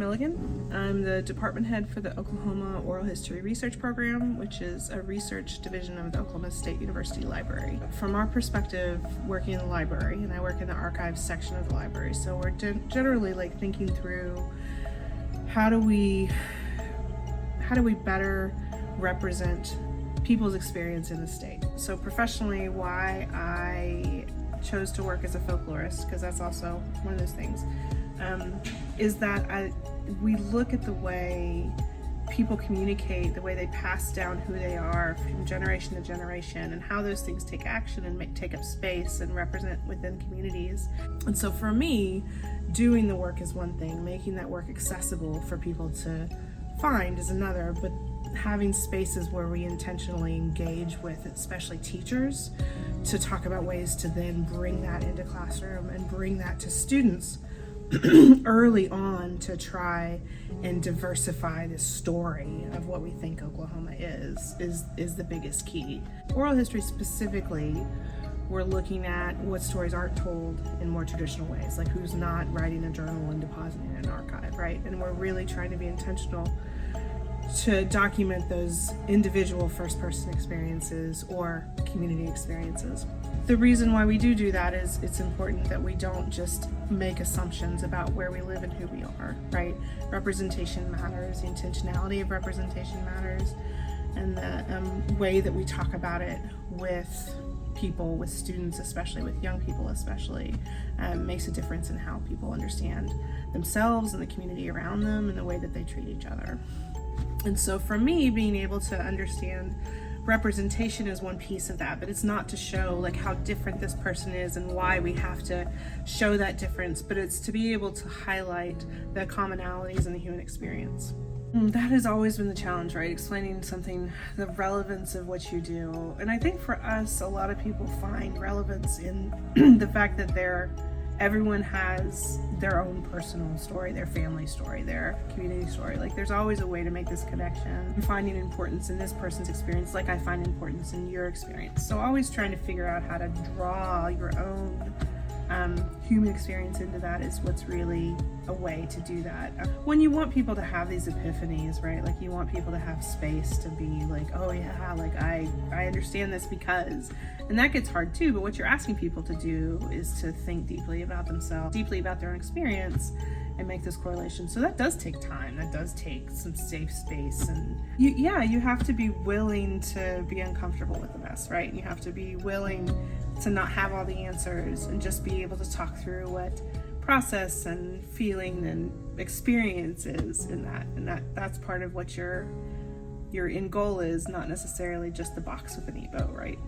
Milligan. I'm the department head for the Oklahoma Oral History Research Program, which is a research division of the Oklahoma State University Library. From our perspective, working in the library, and I work in the archives section of the library, so we're generally like thinking through how do we better represent people's experience in the state. So professionally, why I chose to work as a folklorist, because that's also one of those things, is that we look at the way people communicate, the way they pass down who they are from generation to generation, and how those things take action and take up space and represent within communities. And so for me, doing the work is one thing, making that work accessible for people to find is another, but having spaces where we intentionally engage with, especially teachers, to talk about ways to then bring that into classroom and bring that to students early on to try and diversify the story of what we think Oklahoma is the biggest key. Oral history specifically, we're looking at what stories aren't told in more traditional ways, like who's not writing a journal and depositing it in an archive, right? And we're really trying to be intentional to document those individual first-person experiences or community experiences. The reason why we do that is it's important that we don't just make assumptions about where we live and who we are, right? Representation matters, the intentionality of representation matters, and the way that we talk about it with people, with students, especially with young people especially, makes a difference in how people understand themselves and the community around them and the way that they treat each other. And so for me, being able to understand representation is one piece of that, but it's not to show like how different this person is and why we have to show that difference, but it's to be able to highlight the commonalities in the human experience. That has always been the challenge, right? Explaining something, the relevance of what you do. And I think for us, a lot of people find relevance in the fact that everyone has their own personal story, their family story, their community story. Like there's always a way to make this connection. I'm finding importance in this person's experience like I find importance in your experience. So always trying to figure out how to draw your own human experience into that is what's really a way to do that. When you want people to have these epiphanies, right? Like you want people to have space to be like, oh yeah, like I understand this because, and that gets hard too, but what you're asking people to do is to think deeply about themselves, deeply about their own experience, and make this correlation. So that does take time, that does take some safe space, and you have to be willing to be uncomfortable with the mess, right? And you have to be willing to not have all the answers and just be able to talk through what process and feeling and experience is in that, and that's part of what your end goal is, not necessarily just the box with a neat bow, right?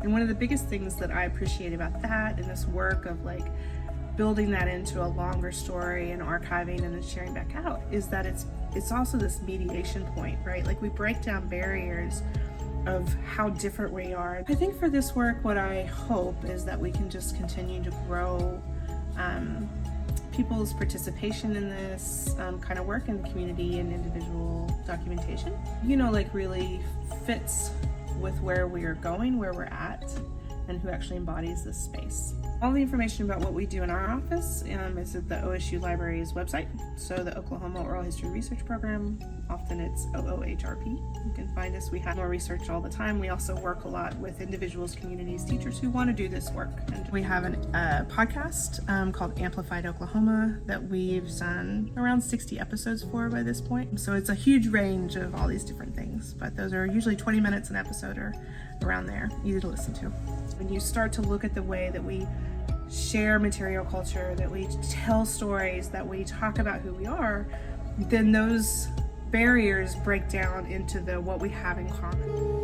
And one of the biggest things that I appreciate about that and this work of like building that into a longer story and archiving and then sharing back out is that it's also this mediation point, right? Like we break down barriers of how different we are. I think for this work, what I hope is that we can just continue to grow people's participation in this kind of work in the community and individual documentation. Like really fits with where we are going, where we're at, and who actually embodies this space. All the information about what we do in our office is at the OSU Library's website. So the Oklahoma Oral History Research Program, often it's OOHRP. You can find us. We have more research all the time. We also work a lot with individuals, communities, teachers who want to do this work. And we have a podcast called Amplified Oklahoma that we've done around 60 episodes for by this point. So it's a huge range of all these different things, but those are usually 20 minutes an episode or around there, easy to listen to. When you start to look at the way that we share material culture, that we tell stories, that we talk about who we are, then those barriers break down into what we have in common.